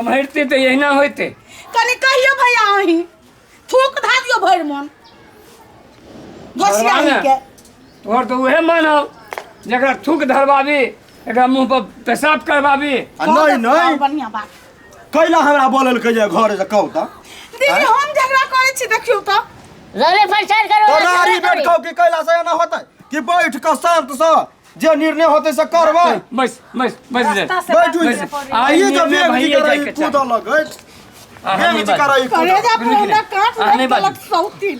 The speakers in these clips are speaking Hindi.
संभरते तो यही ना होते कनी कहियो भैया अही थूक धा दियो भर मन घसिया के तोहर तो उहे मन हो जकरा थूक धरबाबी एकरा मुंह पर पेशाब करबाबी नहीं नहीं बढ़िया बात कैला हमरा बोलल के जे घर से कहू त दीदी हम झगड़ा करे छी देखियो त रोले प्रचार करो तोरारी बैठ कहू कि कैला से ना होतै कि बैठ के शांत से जे निर्णय होतै से करबै बस बस बस ले बैठू आइए जब भैया जाके कूद लगै आने करे जा पर हमरा काट आने बाजू। सौतीन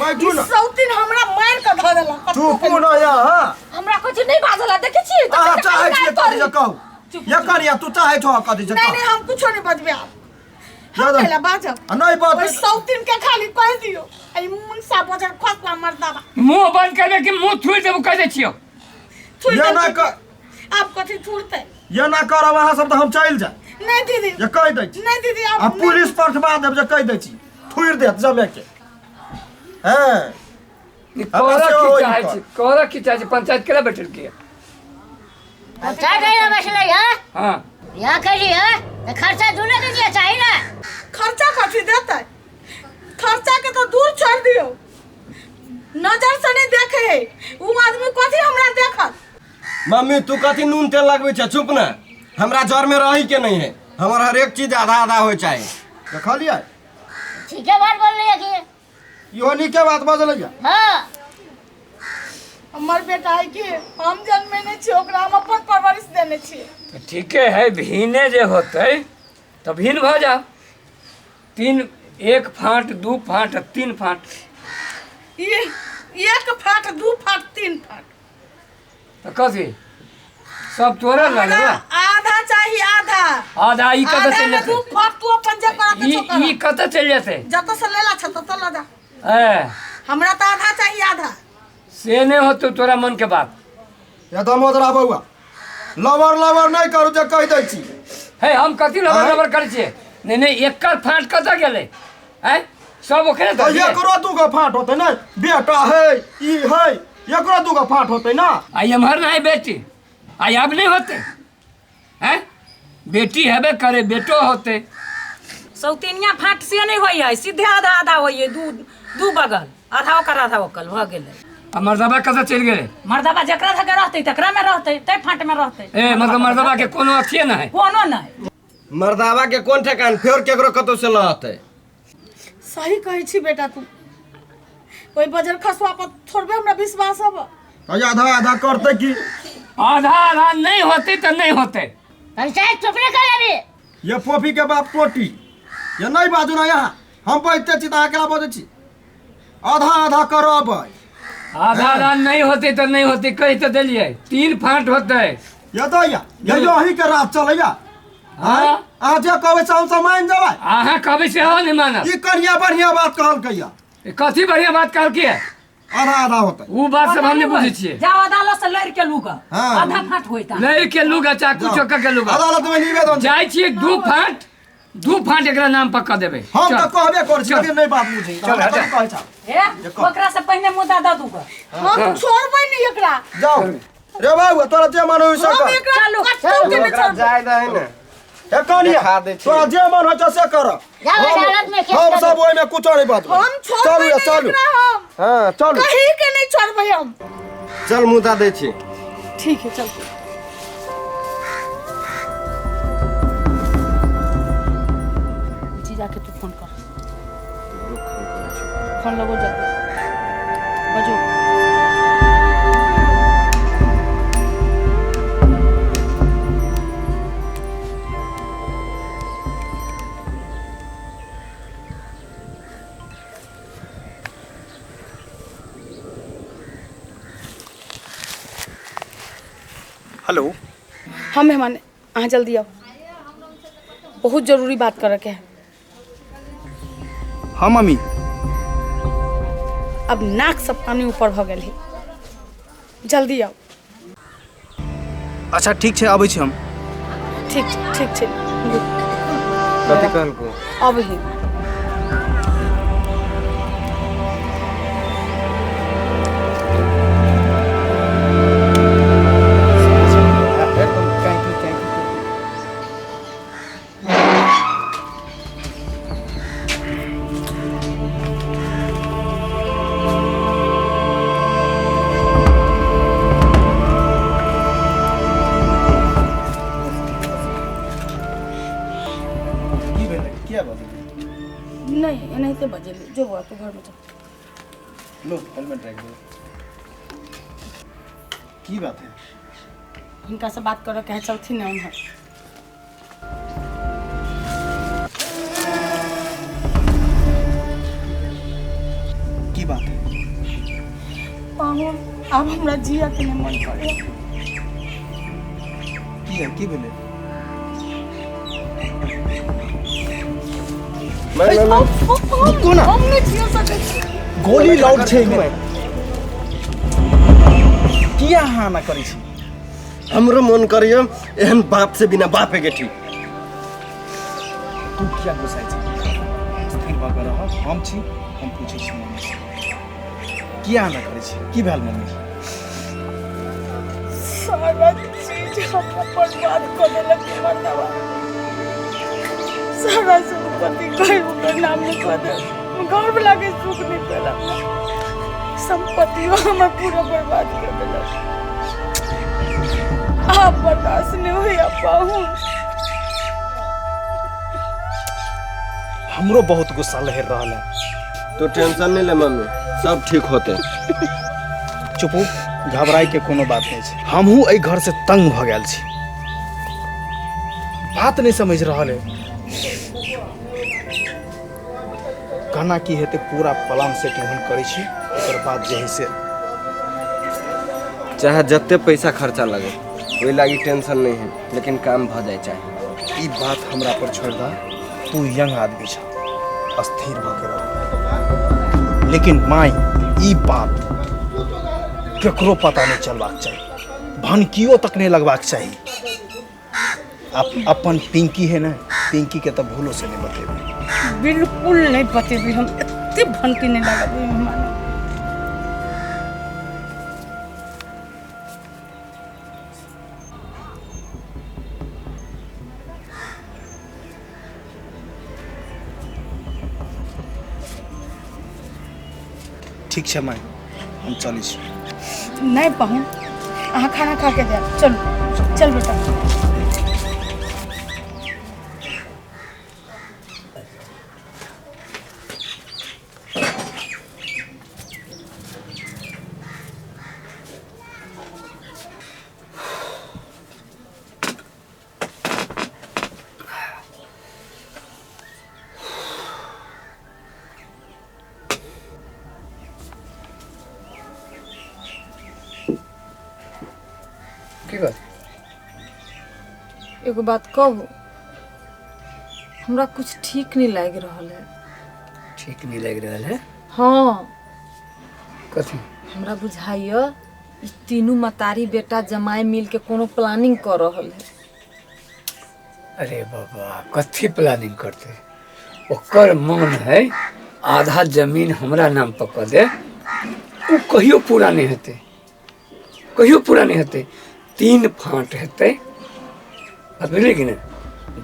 बैठू ना सौतीन हमरा मार के ध देला चुप ना या हां हमरा कुछ नहीं बाजला देखे छी आ चाहे छी त जे कहू ये करिया तू चाहे छ कदी जे नहीं नहीं हम कुछ नहीं बजबे आप हम ज्यादा- पहला बाजब नहीं बात ओइ सौतीन के खाली कह दियो आई मुंह सा बजर खसला मर्दावा मुंह बंद करबे कि मुंह थूर देबो कह दे छियो ये ना कर आप कथि छुड़ते ये ना करब अहाँ सब त हम चल जाय नहीं दीदी ये कह दै छी नहीं दीदी आ आप पुलिस पठवा देब जे कह दै छी थुर देत जमे के हां कोरा से की होई चाहे कर। छी कोरा की चाहे छी पंचायत करे बैठल के अच्छा गया मसला है हां या करी है तो खर्चा दूने के दिया चाहिए ना खर्चा कथि देते खर्चा के तो दूर छोड़ दियो नजर से नहीं देखे है वो आदमी कथि हमरा देखत मम्मी तू कथी नून तेल लगबै छ चुप ना हमरा जर में रही के नहीं है हमर हर एक चीज आधा आधा हो चाहे देखलियै ठीक है बात बोल रही है कि इहो नीके बात बजलैया हां हमर बेटा है कि हम जन्मे नहीं छी ओकरा हम अपन परवरिश देने छी तो ठीके है भीने जे होते तो भीन भ जा तीन एक फाट दू फाट तीन फाट ये एक फाट दू फाट तीन फाट तो कथी सब तोरे हमरा लगे आधा चाहिए आधा आधा ई कत आधा चल में दू जाते फाट तू अपन जे करा के छोकर ई कत चल जाते जत से लेला छ तत ला जा ए हमरा तो आधा चाहिए आधा से नहीं होतो तोरा मन के बात या दामोदरा बउआ लवर लवर नहीं करू जे कह दै छी है हम कथी लबर लबर कर छिए नहीं नहीं एकर फाट कत गेले हैं सब ओकरे तो तो ये करो तू का फाट होतै ना बेटा है ई है एकरो तू का फाट होतै ना आई हमार ना है बेटी आई अब नहीं होते हैं बेटी हेबे करे बेटो होते सौतीनिया फाट से नहीं होई है सीधे आधा आधा होई है दू दू बगल आधा ओकर भ गेलै मर्दबा कत चल गेले मर्दबा जकरा धके रहते तकरा में रहते तै फाट में रहते ए मतलब मर्दबा के कोनो अथिए ना है कोनो नहीं मर्दावा के कोन ठेकान फेर केकरो कतो से लहते सही कहे छी बेटा तू कोई बजर खसवा पर थोड़बे हमरा विश्वास हब तो आधा आधा करते की आधा आधा नहीं होते तो नहीं होते पंचायत चुप न कर अभी ये पोफी के बाप टोटी ये नहीं बाजू ना यहाँ हम बैठते छी त अकेला बजै छी आधा आधा करब आधा आधा नहीं होते तो नहीं होते कही तो दिलिए तीन फाट होते ये तो या ये जो ही के रात चलैया हाँ आज कहबै से हम सामान जबै अहाँ कभी से हो नहीं माना ई कनिया बढ़िया बात कहल कैया कथी बढ़िया बात कहल की है आधा आधा होतै वो बात सब हमने बुझे छिए जाओ अदालत से लड़ के लूगा हाँ। आधा फाट होइता लड़ के लुगा चाकू चक्का के लुगा अदालत में निवेदन छै। जाय छिए दू फाट एकरा नाम पक्का देबे हम चल। तो कहबे कर छी चल। लेकिन नहीं बात बुझी चल, हटा। कहै छ ए ओकरा से पहले मुद्दा द दूगा हम छोड़बै नहीं एकरा जाओ रे बाबू तोरा जे मन होई से हम कर एकरा चलू, कत्तो के नहीं ओकरा छोड़बै जाय दे है ना हे कनिया देखा दै छी। तोरा जे मन होय से कर जाओ अदालत में केस हम कर सब ओइ में कुछ नहीं बात हम छोड़बै नहीं चलू एकरा हम हां चलू कहीं के नहीं छोड़बै हम चल मुद्दा दै छी ठीक है चल जी जाके तू फोन कर फोन लगो जल्दी बजो हेलो हाँ मेहमान अहाँ जल्दी आओ बहुत जरूरी बात करे के है हाँ मम्मी अब नाक से पानी ऊपर भ गेल है जल्दी आओ अच्छा ठीक छै आबै छी हम ठीक ठीक ठीक कथी कहलको अब ही के बजे जो हुआ तो घर में जा। लो हेलमेट रख दो। की बात है? इनका से बात करो कहे चलती ना उन्हें। की बात है? पाहुन अब हमरा जिया के नहीं मन करे। की है? की भेले? रुको ना, हम नहीं जिया सके छी। गोली लाउड छै में। किया हाँ ना करी छी? हमरो मन करियो एहन बाप से बिना बापे के ठीक। तू किया गुस्साई छी? स्थिर भऽ कऽ रह। हम छी, हम पूछै छी मम्मी से। किया ना करी छी? की भेल मम्मी? सारा चीज हमरा बर्बाद कर देलक मर्दवा। सारा संपत्ति कहीं ओकर नाम में कर दे। घर वाला के सुख नहीं पेला। संपत्ति हमर पूरा बर्बाद कर देलक। आप बर्दाश्त नहीं हुई पाहुन। हमरो बहुत गुस्सा लहर रहा है। तो टेंशन नहीं ले मम्मी, सब ठीक होते। चुपू, घबराई के कोनो बात नहीं छै। हमहू एहि घर से तंग भ गेल छी। बात नहीं समझ रहा है। कहना की हेते पूरा प्लान सेटिंग हम करै छी। एकर बाद जे है से चाहे जत्ते पैसा खर्चा लगे ओहि लागी टेंशन नहीं है, लेकिन काम भ जाए चाहे। ई बात हमरा पर छोड़ दा। तू यंग आदमी छ, अस्थिर भ के रह। लेकिन माई ई बात केकरो पता नहीं चलबाक चाहिए, भनकियो तक नहीं लगबाक चाहिए। अपन पिंकी है ना, पिंकी के तो भूलो से नहीं बतेबे। बिल्कुल नहीं बतेबी, हम इतने भनकी नहीं लगबी मेहमान। ठीक है माई, हम चली छी। नहीं पाहुन, अहाँ खाना खा के जाए। चल चल बेटा। की बात? एगो बात कहू, हमरा कुछ ठीक नहीं लग रहा है। ठीक नहीं लग रहा है? हाँ, कथी? हमरा बुझाइए ई तीनों मतारी बेटा जमाई मिल के कोनो प्लानिंग कर रहल है। अरे बाबा, कथी प्लानिंग करते? ओकर मन है आधा जमीन हमरा नाम पर कर दे, वो कहियो पूरा नहीं हेते, कहियो पूरा नहीं हेते। 3 फाँट हेते, बुझलिए कि ना?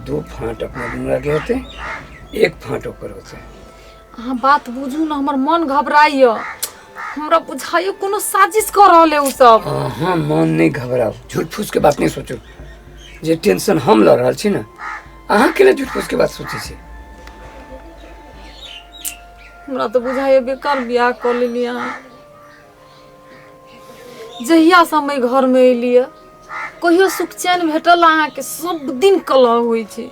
2 फाँट अपना दुनू के होते, 1 फाँट ओकर होते। अहाँ बात बुझू ना, हमर मन घबराइए। हमरा बुझाइए कोनो साजिश कर रहल है उ सब। हाँ, मन नहीं घबराओ, झूठ फूस के बात नहीं सोचो। जे टेंशन हम लड़ रहा छी ना, अहाँ के लिए झूठ फूस के बात सोचे छी। हमरा तो बुझाइए बेकार बियाह कर लेली अहाँ। जहिया से हम घर में एलिए कहियो सुख चैन भेटल अहाँ के? सब दिन कलह होइ छै।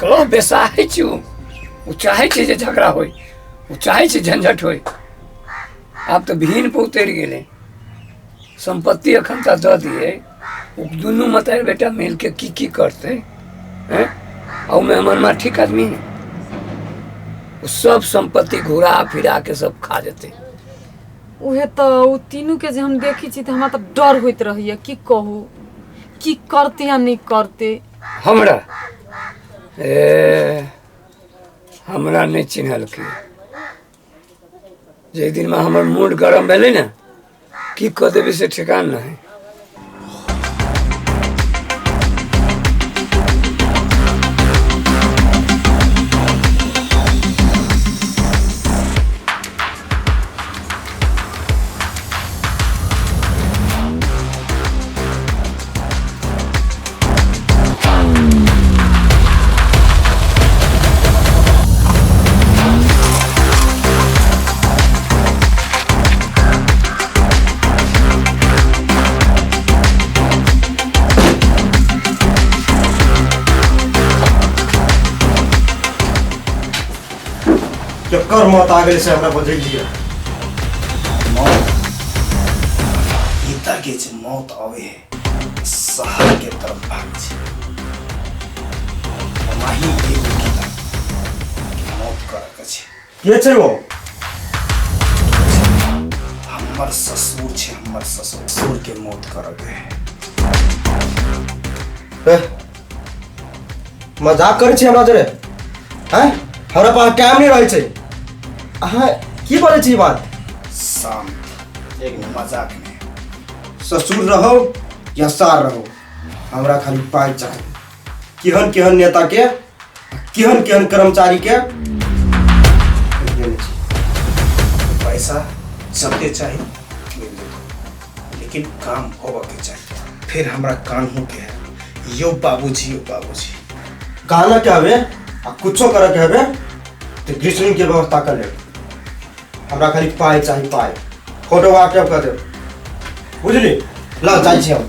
कलह बेसाहै छी। उ चाहे छै जे झगड़ा होय, उ चाहे छै झंझट होय। आब तो भीन पे उतर गेले, संपत्ति अखन तक दऽ दिए। उ दुनू मतारी बेटा मिल के की करते हैं? और मैं हमर माँ ठीक आदमी है? उ सब संपत्ति घुरा फिरा के सब खा देते। उहे तो उ तीनू के जे हम देखी छी तो हमरा तो डर होइत रहिए। की कहू, की करते या नहीं करते। हमरा हमरा नहीं चिन्हल के। जे दिन में हमर मूड गरम भेले ना, की कह देबे से ठिकान नहीं। कर मत आगे से हमरा बजैलिए। मौत पिता के जे मौत आवे है शहर के तरफ भाग छै। माही एगो गीता के मौत कर के छै। के छै वो? हमर ससुर छै, हमर ससुर के मौत कर के है। मजाक करै छी हमरा जरे? हैं हमरा पास टाइम नहीं रहै छै। अहाँ की बोलै छी ई बात? शांत एक मजाक नहीं। ससुर रहो या सार रहो, हमरा खाली पाई चाहिए। केहन केहन नेता के केहन केहन कर्मचारी के देने छी। पैसा जते चाहिए मिल जेतै, लेकिन काम होबे के चाहिए। फिर हमरा कानून के है यो बाबूजी, यो बाबूजी गाना के हवे आ कुछो करे के हवे तो ग्रीष्म के व्यवस्था कर ले। हमरा खाली पाई चाहिए, पाई। फोटो व्हाट्सएप कर दे, बुझली? ला जाइ छी हम।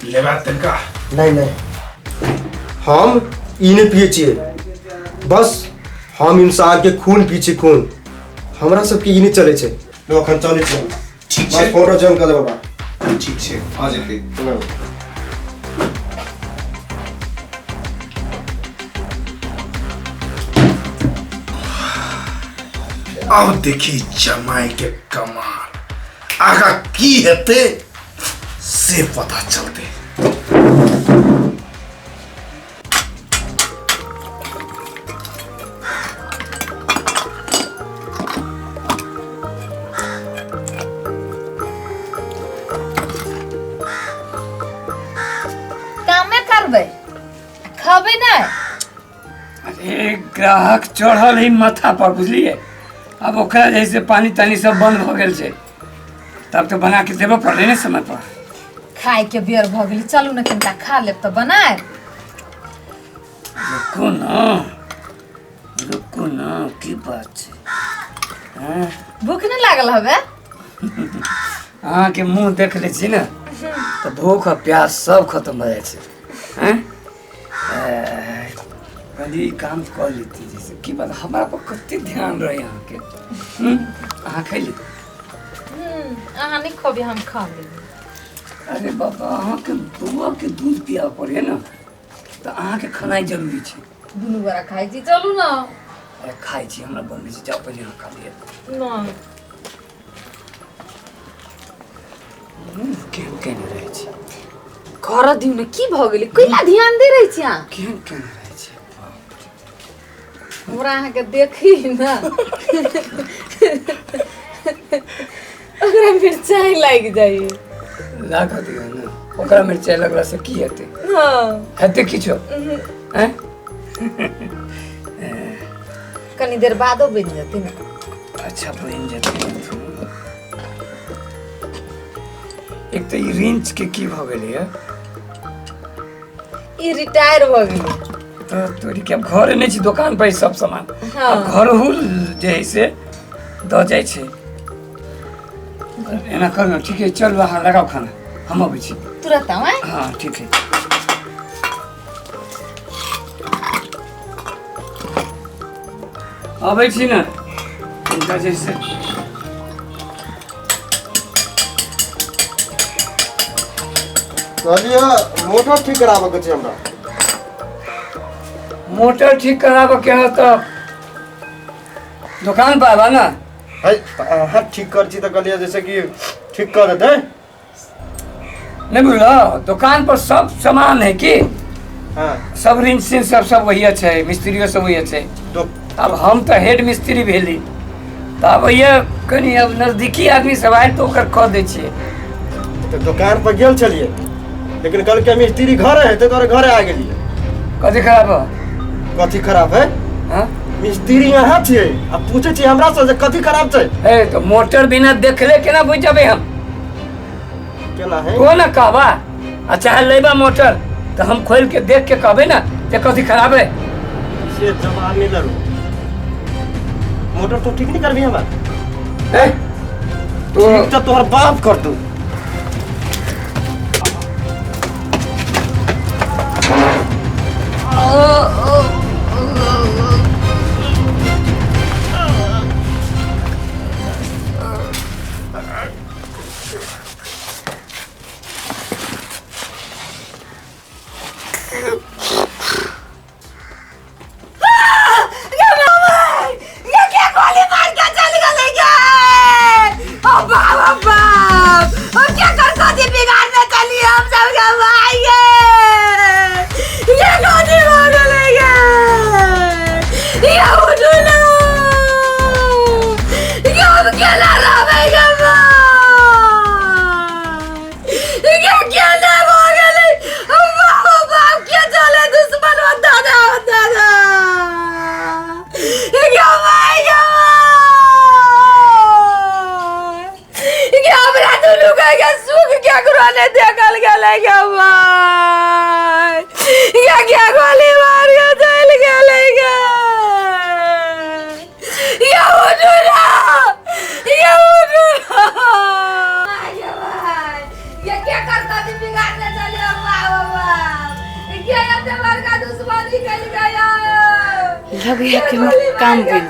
लेबा तनका नहीं नहीं, हम ई नहीं पिए छिए। बस हम इंसान के खून पी छी, खून। हमरा सबके ई नहीं चले छै। लो अखन चले छी हम। ठीक बस छै, फोटो जम कर दे बाबा। ठीक छै, आ जेतै। अब देखी जमाई के कमाल आगा की हेते से पता चलते। कामे करबै खबे नहीं। अरे ग्राहक चढ़ल है माथा पर, बुझलिए? अब ओकरा जैसे पानी तानी सब बंद हो गए छै, तब तो बना के देबो पड़े ने समय पर। खाए के बेर भ गेली, चलू ने कनिटा खा लेब तो बनाए। रुकू न की बात छै? हाँ? भूख नहीं लागल हवे? अहाँ के मुंह देख ले छी ना तो भूख और प्यास सब खत्म हो जाए छै। हैं? कभी काम कर लेती जैसे की बात, हमारा पर कते ध्यान रहे अहाँ के। अहाँ खैली? अहाँ नहीं खोबे, हम खा लेब। अरे बाबा, अहाँ के बुआ के दूध पिया पड़े ना, तो अहाँ के खानाई जरूरी छै। दुनू बड़ा खाई छी, चलू ना। अरे खाई छी, हमरा बनबै छी, जाओ पहले अहाँ खा लिअ। नहीं केहन केहन रहै छी? घर दिन में की भ गेली, कइला ध्यान दे रही छी अहाँ? केहन केहन रहै छी? हमरा अहाँ के देखी ना ओकरा मिर्चाई लाग जाई। लाग दियो ना, ओकरा मिर्चाई लगला से की हेतै? हाँ हेतै किछो? हैं? कनी देर बादो बन जाते ना। अच्छा बन जेतै। एक तो ई रिंच के की भ गेलै है? ई रिटायर भ गेली। तो तोरी के अब घरे नहीं छी, दुकान पर ही सब सामान। हाँ। अब घर हुल जे है से द जाय छै। एना करना, ठीक है? चल वहाँ लगाओ खाना, हम अबै छी। तुरंत आवे? हाँ ठीक है। अबै छी ना, इनका जैसे चलिए मोटर ठीक कराबे के छै हमरा। मोटर ठीक कराबे के है तो दुकान पर आबा ना। है अहाँ ठीक कर छी तो कहलिए जैसे कि ठीक कर देते। नहीं बुझलो, दुकान पर सब सामान है कि हाँ सब रिंच सिंच सब वही है, मिस्त्रियों सब वही है। तो अब हम तो हेड मिस्त्री भेली, तो अब ये कनी अब नजदीकी आदमी सब आए तो ओकर कह दै छियै। तो दुकान पर गेल छलिए, लेकिन कल के मिस्त्री घर है तो तोरे घरे आ गेलिए। कथी खराब हो? कथी खराब है? हाँ? मिस्त्री यहाँ छिए, अब पूछे छी हमरा से जे कथी खराब छै? ए तो मोटर बिना देखले केना बुझ जाबे हम? केना है? को ना कहबा, आ चाहे लेबा मोटर तो हम खोल के देख के कहबे ना जे कथी खराब है। से जवाब नहीं दरू। मोटर तो ठीक नहीं करबी हमरा। ए तो ठीक तो तोहर बाप कर दू। अकेला रहेगा ये अकेला हो गए बाप के चले दुश्मन हो दादा ये हमरा दुनू के सुख क्या कराने देखल गेले गे भाई ये क्या गोली मार के चल गेले गे ये उठना ये क्या करता थी बिगाड़ने चले बाबा क्या ये मार का दुश्मनी निकल गया लग गया कि मैं काम बिन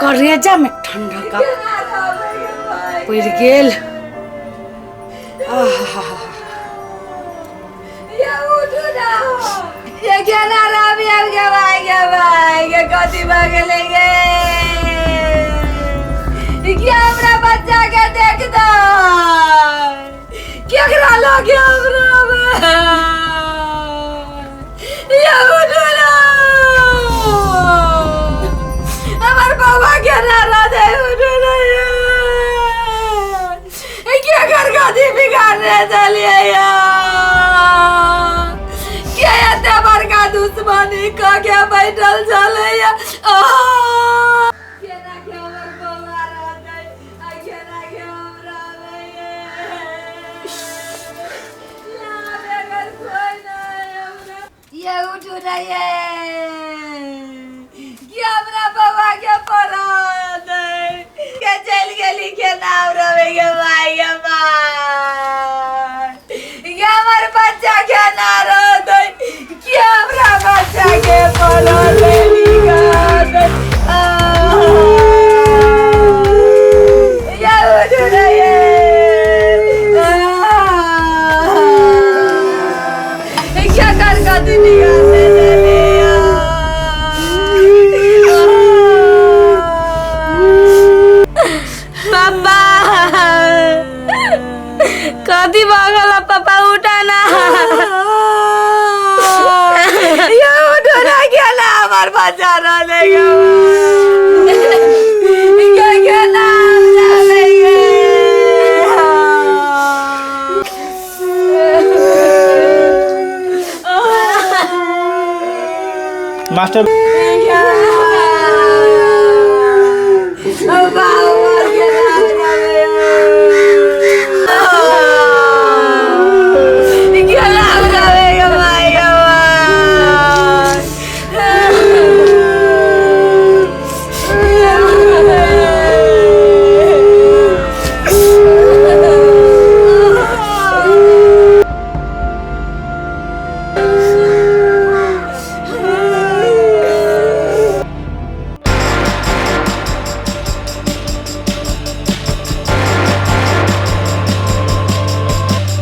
करेजा में ठंडा का पड़ गेल ये क्या ना रामी अब के भाई ये कथी भागले गे क्या हमरा बच्चा के देख दो केकरा लगे हमरा ये उठना हमर बाबा के नारा दे उठना क्या घर गादी बिगाड़ने चलिए क्या ये बड़का दुश्मनी का क्या बैठल चले ये उठू नहीं क्या हमरा बाबा के पड़ा के चल गेली के नाम रवे के भाई के मां ये हमर बच्चा के ना रहत क्या हमरा बच्चा के पड़ा लेली गात ये उठू नहीं क्या कर का दुनिया से पापा कथी भगल पापा उठाना ये उठो ना गेला हमार बच्चा रहेगा क्या गेला रहेगा मास्टर